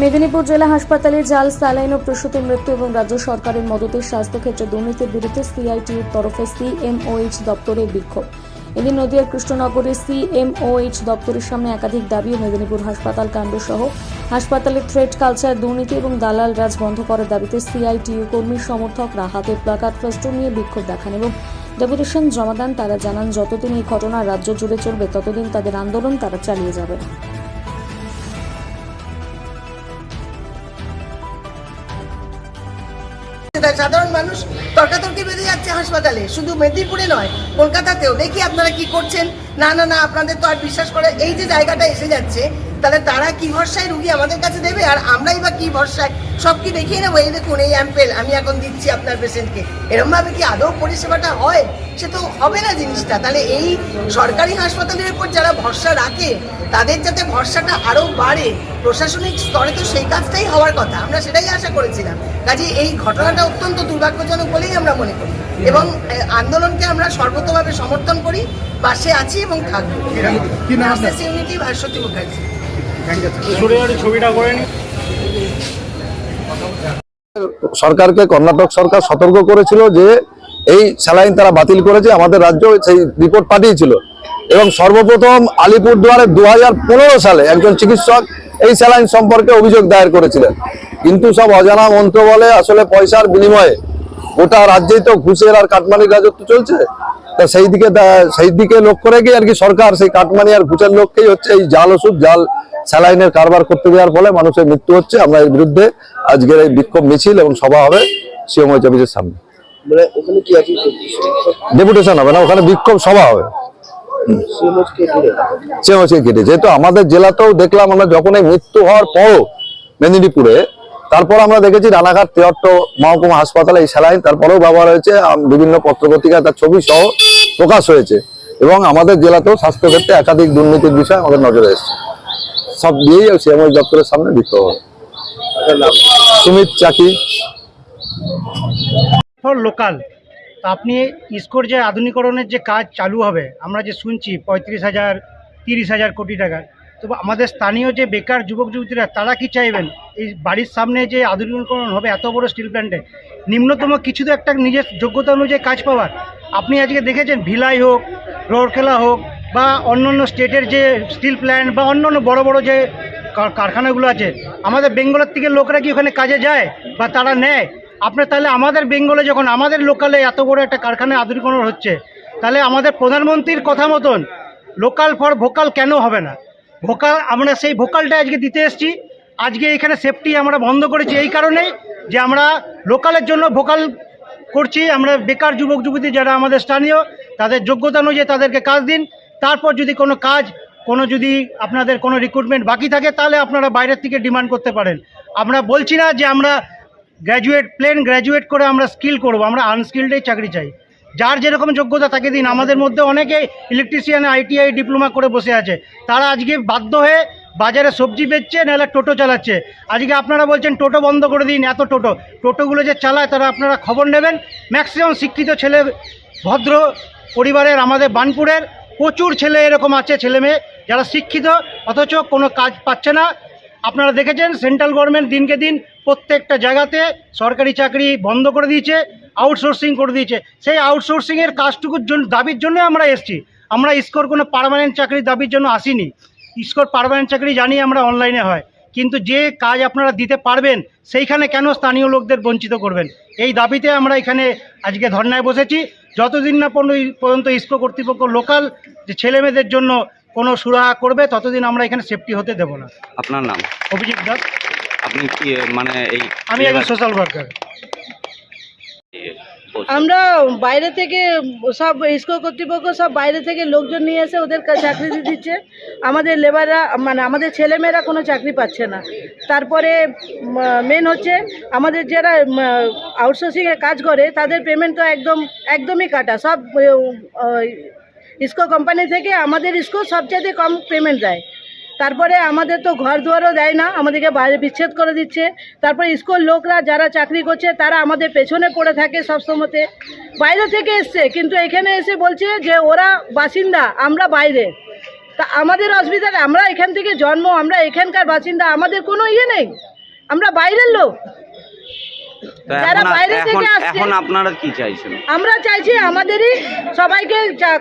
মেদিনীপুর জেলা হাসপাতালে জাল স্যালাইন ও প্রসূতির মৃত্যু এবং রাজ্য সরকারের মদতে স্বাস্থ্যক্ষেত্রে দুর্নীতির বিরুদ্ধে সিআইটির তরফে সিএমওএইচ দপ্তরে বিক্ষোভ। এদিন নদিয়ার কৃষ্ণনগরের সিএমওএইচ দপ্তরের সামনে একাধিক দাবি ও মেদিনীপুর হাসপাতাল কাণ্ড সহ হাসপাতালের থ্রেড কালচার, দুর্নীতি এবং দালাল রাজ বন্ধ করার দাবিতে সিআইটিইউ কর্মী সমর্থকরা হাতে প্লাকার্ড ফেস্টুন নিয়ে বিক্ষোভ দেখান এবং ডেপুটেশন জমা দেন। তারা জানান, যতদিন এই ঘটনা রাজ্য জুড়ে চলবে ততদিন তাদের আন্দোলন তারা চালিয়ে যাবে। সাধারণ মানুষ তর্কাতর্কি বেঁধে যাচ্ছে হাসপাতালে, শুধু মেদিনীপুরে নয়, কলকাতাতেও। দেখি আপনারা কি করছেন। না না না, আপনাদের তো আর বিশ্বাস করে এই যে জায়গাটা এসে যাচ্ছে, তাহলে তারা কি ভরসায় রুগী আমাদের কাছে দেবে, আর আমরাই বা কি ভরসায় সব কি দেখিয়ে নেবো। এই দেখুন, এই অ্যাম্পেল আমি এখন দিচ্ছি আপনার পেশেন্টকে, এরকম ভাবে কি আদৌ পরিষেবাটা হয়? সে তো হবে না জিনিসটা। তাহলে এই সরকারি হাসপাতালের উপর যারা ভরসা রাখে তাদের যাতে ভরসাটা আরো বাড়ে, প্রশাসনিক স্তরে তো সেই কাজটাই হওয়ার কথা, আমরা সেটাই আশা করেছিলাম। কাজে এই ঘটনাটা অত্যন্ত দুর্ভাগ্যজনক বলেই আমরা মনে করি এবং আন্দোলনকে আমরা সর্বতভাবে সমর্থন করি, পাশে আছি এবং থাকবো। ইউনিটি ভাস্বতী মুখার্জি। সরকারকে কর্ণাটক সরকার সতর্ক করেছিল যে এই স্যালাইন তারা বাতিল করেছে, আমাদের রাজ্য সেই রিপোর্ট পাঠিয়েছিল এবং সর্বপ্রথম আলিপুরদুয়ারে 2015 সালে একজন চিকিৎসক এই স্যালাইন সম্পর্কে অভিযোগ দায়ের করেছিলেন। কিন্তু সব অজানা মন্ত্র বলে, আসলে পয়সার বিনিময়ে গোটা রাজ্যেই তো ঘুষের আর কাটমানির রাজত্ব চলছে। তা সেই দিকে লক্ষ্য রেখে আর কি সরকার সেই কাটমানি আর ঘুষের লক্ষ্যেই হচ্ছে এই জাল ওষুধ, জাল স্যালাইনের কারবার করতে দেওয়ার ফলে মানুষের মৃত্যু হচ্ছে। আমরা এর বিরুদ্ধে আজকের এই বিক্ষোভ মিছিল এবং সভা হবে সিএমওএইচ অফিসের সামনে। ডেপুটেশন হবে না, ওখানে বিক্ষোভ সভা হবে সিএমওএইচকে ঘিরে। যেহেতু আমাদের জেলাতেও দেখলাম আমরা যখন এই মৃত্যু হওয়ার পরও মেদিনীপুরে, তারপর আমরা দেখেছি রানাঘাট 73 মহকুমা হাসপাতালে এই স্যালাইন তারপরেও ব্যবহার হয়েছে, বিভিন্ন পত্রপত্রিকায় তার ছবি সহ প্রকাশ হয়েছে এবং আমাদের জেলাতেও স্বাস্থ্যক্ষেত্রে একাধিক দুর্নীতির বিষয় আমাদের নজরে এসেছে। সব দিয়েই সিএমওএইচ দপ্তরের সামনে বিক্ষোভ হবে। সুমিত চাকি ফর লোকাল। আপনি ইসকোর যে আধুনিকরণের যে কাজ চালু হবে, আমরা যে শুনছি 35,000 30,000 কোটি টাকার, তো আমাদের স্থানীয় যে বেকার যুবক যুবতীরা তারা কি চাইবেন? এই বাড়ির সামনে যে আধুনিকরণ হবে এত বড় স্টিল প্ল্যান্টে, নিম্নতম কিছু তো একটা নিজের যোগ্যতা অনুযায়ী কাজ পাওয়ার। আপনি আজকে দেখেছেন ভিলাই হোক, রৌরকেলা হোক বা অন্য স্টেটের যে স্টিল প্ল্যান্ট বা অন্য বড় বড় যে কারখানাগুলো আছে, আমাদের বেঙ্গলের থেকে লোকরা কি ওখানে কাজে যায় বা তারা নেয়? আপনার তাহলে আমাদের বেঙ্গলে যখন আমাদের লোকালে এত বড় একটা কারখানায় আধুনিকরণ হচ্ছে, তাহলে আমাদের প্রধানমন্ত্রীর কথা মতন লোকাল ফর ভোকাল কেন হবে না? ভোকাল, আমরা সেই ভোকালটা আজকে দিতে এসেছি। আজকে এখানে সেফটি আমরা বন্ধ করেছি এই কারণেই যে আমরা লোকালের জন্য ভোকাল করছি। আমরা বেকার যুবক যুবতী যারা আমাদের স্থানীয়, তাদের যোগ্যতা অনুযায়ী তাদেরকে কাজ দিন। তারপর যদি কোনো কাজ, যদি আপনাদের কোনো রিক্রুটমেন্ট বাকি থাকে, তাহলে আপনারা বাইরের থেকে ডিমান্ড করতে পারেন। আমরা বলছি না যে আমরা প্লেন গ্র্যাজুয়েট করে আমরা স্কিল করব, আমরা আনস্কিল্ডেই চাকরি চাই। যার যেরকম যোগ্যতা তাকে দিন। আমাদের মধ্যে অনেকে ইলেকট্রিশিয়ান, আইটিআই ডিপ্লোমা করে বসে আছে, তারা আজকে বাধ্য হয়ে বাজারে সবজি বেচছে, নাহলে টোটো চালাচ্ছে। আজকে আপনারা বলছেন টোটো বন্ধ করে দিন। এত টোটোগুলো যে চালায় তারা আপনারা খবর নেবেন। ম্যাক্সিমাম শিক্ষিত ছেলে, ভদ্র পরিবারের, আমাদের বার্নপুরের প্রচুর ছেলে এরকম আছে, ছেলে মেয়ে যারা শিক্ষিত অথচ কোনো কাজ পাচ্ছে না। আপনারা দেখেছেন সেন্ট্রাল গভর্নমেন্ট দিনকে দিন প্রত্যেকটা জায়গাতে সরকারি চাকরি বন্ধ করে দিয়েছে, আউটসোর্সিং করে দিয়েছে। সেই আউটসোর্সিংয়ের কাজটুকুর জন্য, দাবির জন্য আমরা এসেছি। আমরা ইসকোর কোনো পার্মানেন্ট চাকরির দাবির জন্য আসিনি। ইসকোর পার্মানেন্ট চাকরি জানি আমরা অনলাইনে হয়, কিন্তু যে কাজ আপনারা দিতে পারবেন সেইখানে কেন স্থানীয় লোকদের বঞ্চিত করবেন? এই দাবিতে আমরা এখানে আজকে ধর্নায় বসেছি। যতদিন না পর্যন্ত ইসকো কর্তৃপক্ষ লোকাল যে ছেলেমেয়েদের জন্য কোনো সুরাহা করবে, ততদিন আমরা এখানে সেফটি হতে দেব না। আপনার নাম? অভিজিৎ দাস। আপনি কি মানে এই? আমি একজন সোশ্যাল ওয়ার্কার। আমরা বাইরে থেকে সব ইসকো কর্তৃপক্ষ সব বাইরে থেকে লোকজন নিয়ে এসে ওদের চাকরি দিচ্ছে। আমাদের লেবাররা, মানে আমাদের ছেলেমেয়েরা কোনো চাকরি পাচ্ছে না। তারপরে মেন হচ্ছে আমাদের যারা আউটসোর্সিংয়ে কাজ করে তাদের পেমেন্ট তো একদমই কাটা। সব ইসকো কোম্পানি থেকে আমাদের ইসকো সবচেয়ে কম পেমেন্ট দেয়। তারপরে আমাদের তো ঘর দুয়ারও দেয় না, আমাদেরকে বাইরে বিচ্ছেদ করে দিচ্ছে। তারপরে স্কুল লোকরা যারা চাকরি করছে তারা আমাদের পেছনে পড়ে থাকে সবসময়তে। বাইরে থেকে এসছে কিন্তু এখানে এসে বলছে যে ওরা বাসিন্দা, আমরা বাইরে। তা আমাদের অসুবিধা নেই, আমরা এখান থেকে জন্ম, আমরা এখানকার বাসিন্দা, আমাদের কোনো ইয়ে নেই, আমরা বাইরের লোক। তো যারা বাইরে থেকে আসছে, এখন আপনারা কি চাইছেন? আমরা চাইছি আমাদেরই সবাইকে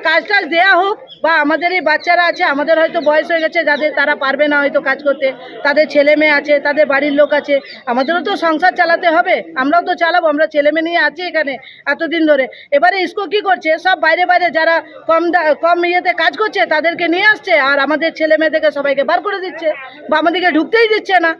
কাজ টাজ দেওয়া হোক, বা আমাদেরই বাচ্চারা আছে, আমাদের হয়তো বয়স হয়ে গেছে যাদের, তারা পারবে না হয়তো কাজ করতে, তাদের ছেলে মেয়ে আছে, তাদের বাড়ির লোক আছে, আমাদেরও তো সংসার চালাতে হবে, আমরাও তো চালাবো, আমরা ছেলে মেয়ে নিয়ে আছি এখানে এতদিন ধরে। এবারে ইসকো কি করছে, সব বাইরে বাইরে যারা কম ইয়েতে কাজ করছে তাদেরকে নিয়ে আসছে, আর আমাদের ছেলে মেয়েদেরকে সবাইকে বার করে দিচ্ছে, বা আমাদেরকে ঢুকতেই দিচ্ছে না,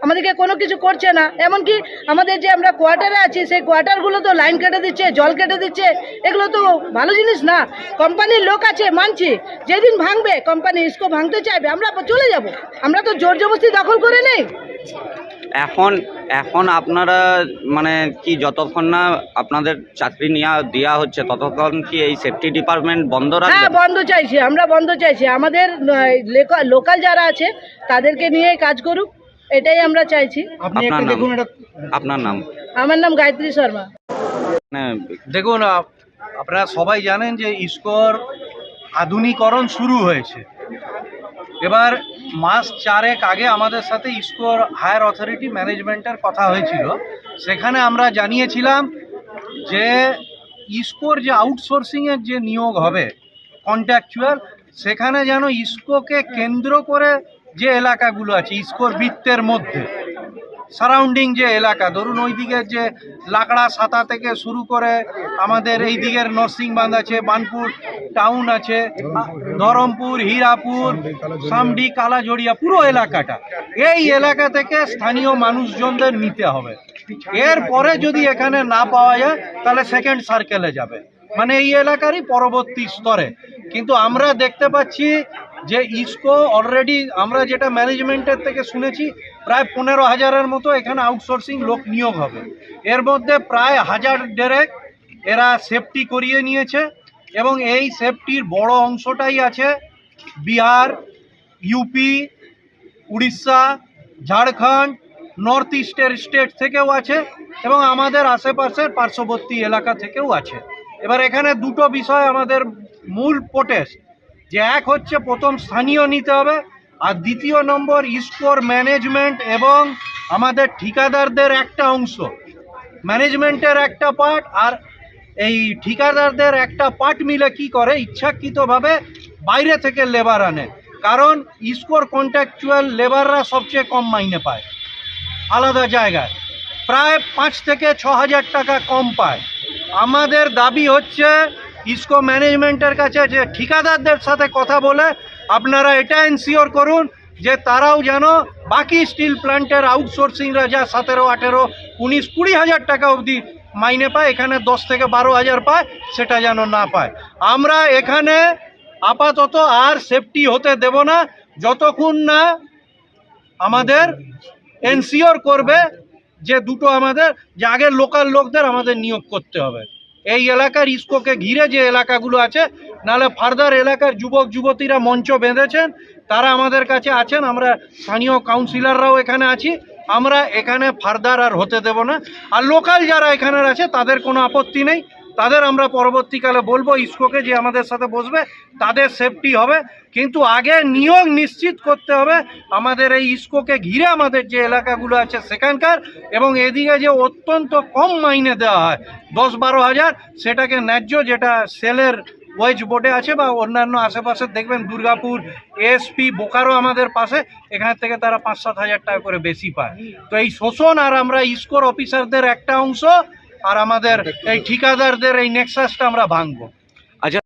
আমাদেরকে কোনো কিছু করছে না। এমনকি আমাদের যে আমরা কোয়ার্টারে আছি, সেই কোয়ার্টারগুলো তো লাইন কেটে দিচ্ছে, জল কেটে দিচ্ছে, এগুলো তো ভালো জিনিস না। কোম্পানির লোক আছে মানছি, যেদিন ভাঙবে কোম্পানি, ইসকো ভাঙতে চাইবে, আমরা চলে যাব, আমরা তো জোর জবরদস্তি দখল করে নেই। এখন আপনারা মানে কি, যতক্ষণ না আপনাদের চাকরি দেওয়া হচ্ছে ততক্ষণ কি এই সেফটি ডিপার্টমেন্ট বন্ধ হ্যাঁ, রাখবেন? বন্ধ চাইছি, আমরা বন্ধ চাইছি, আমাদের লোকাল যারা আছে তাদেরকে নিয়ে কাজ করুক, এটাই আমরা চাইছি। আপনি আপনার একটু নাম? দেখুন এটা। আপনার নাম? আমার নাম গায়ত্রী শর্মা। মানে দেখুন, আপনারা সবাই জানেন যে ইসকোর আধুনিকরণ শুরু হয়েছে। এবার মাস 4 আগে আমাদের সাথে ইসকোর হায়ার অথরিটি ম্যানেজমেন্টের কথা হয়েছিল। সেখানে আমরা জানিয়েছিলাম যে ইসকোর যে আউটসোর্সিংয়ের যে নিয়োগ হবে কন্ট্রাকচুয়াল, সেখানে যেন ইসকোকে কেন্দ্র করে যে এলাকাগুলো আছে ইসকোর বৃত্তের মধ্যে, সারাউন্ডিং যে এলাকা, ধরুন ওই দিকের যে লাকড়া সাতা থেকে শুরু করে আমাদের এই দিকের নরসিংবান্ধ আছে, বানপুর টাউন আছে, ধরমপুর, হীরাপুর, সামডি, কালাজড়িয়া, পুরো এলাকাটা, এই এলাকা থেকে স্থানীয় মানুষজনদের নিতে হবে। এরপরে যদি এখানে না পাওয়া যায় তাহলে সেকেন্ড সার্কেলে যাবে, মানে এই এলাকারই পরবর্তী স্তরে। কিন্তু আমরা দেখতে পাচ্ছি যে ইসকো অলরেডি, আমরা যেটা ম্যানেজমেন্টের থেকে শুনেছি, প্রায় 15,000-এর মতো এখানে আউটসোর্সিং লোক নিয়োগ হবে। এর মধ্যে প্রায় 1,000 এরা সেফটি করিয়ে নিয়েছে, এবং এই সেফটির বড় অংশটাই আছে বিহার, ইউপি, উড়িষ্যা, ঝাড়খণ্ড, নর্থ ইস্টের স্টেট থেকেও আছে, এবং আমাদের আশেপাশের পার্শ্ববর্তী এলাকা থেকেও আছে। এবার এখানে দুটো বিষয় আমাদের মূল প্রোটেস্ট, যে এক হচ্ছে প্রথম স্থানীয় নিতে হবে, আর দ্বিতীয় নম্বর ইসকোর ম্যানেজমেন্ট এবং আমাদের ঠিকাদারদের একটা অংশ, ম্যানেজমেন্টের একটা পার্ট আর এই ঠিকাদারদের একটা পার্ট মিলে কি করে, ইচ্ছাকৃতভাবে বাইরে থেকে লেবার আনে। কারণ ইসকোর কন্ট্রাকচুয়াল লেবাররা সবচেয়ে কম মাইনে পায় আলাদা জায়গায়, প্রায় 5 থেকে 6,000 টাকা কম পায়। আমাদের দাবি হচ্ছে ইসকো ম্যানেজমেন্টের কাছে যে ঠিকাদারদের সাথে কথা বলে আপনারা এটা এনশিওর করুন যে তারাও যেন বাকি স্টিল প্ল্যান্টের আউটসোর্সিংরা যা 17, 18, 19, 20,000 টাকা অবধি মাইনে পায়, এখানে 10 থেকে 12,000 পায়, সেটা যেন না পায়। আমরা এখানে আপাতত আর সেফটি হতে দেব না যতক্ষণ না আমাদের এনশিওর করবে যে দুটো আমাদের, যে আগের লোকাল লোকদের আমাদের নিয়োগ করতে হবে এই এলাকার ইসকোকে ঘিরে যে এলাকাগুলো আছে, নাহলে ফার্দার এলাকার যুবক যুবতীরা মঞ্চ বেঁধেছেন, তারা আমাদের কাছে আছেন, আমরা স্থানীয় কাউন্সিলররাও এখানে আছি, আমরা এখানে ফার্দার আর হতে দেব না। আর লোকাল যারা এখানে আছে তাদের কোনো আপত্তি নেই, তাদের আমরা পরবর্তীকালে বলবো ইসকোকে যে আমাদের সাথে বসবে, তাদের সেফটি হবে, কিন্তু আগে নিয়োগ নিশ্চিত করতে হবে আমাদের এই ইসকোকে ঘিরে আমাদের যে এলাকাগুলো আছে সেখানকার, এবং এদিকে যে অত্যন্ত কম মাইনে দেওয়া হয় 10-12,000, সেটাকে ন্যায্য, যেটা সেলের ওয়েজ বোর্ডে আছে বা অন্যান্য আশেপাশে দেখবেন, দুর্গাপুর, এসপি, বোকারো আমাদের পাশে, এখান থেকে তারা 5-7 হাজার টাকা করে বেশি পায়। তো এই শোষণ, আর আমরা ইসকোর অফিসারদের একটা অংশ আর আমাদের এই ঠিকাদারদের এই নেক্সাসটা আমরা ভাঙবো। আচ্ছা,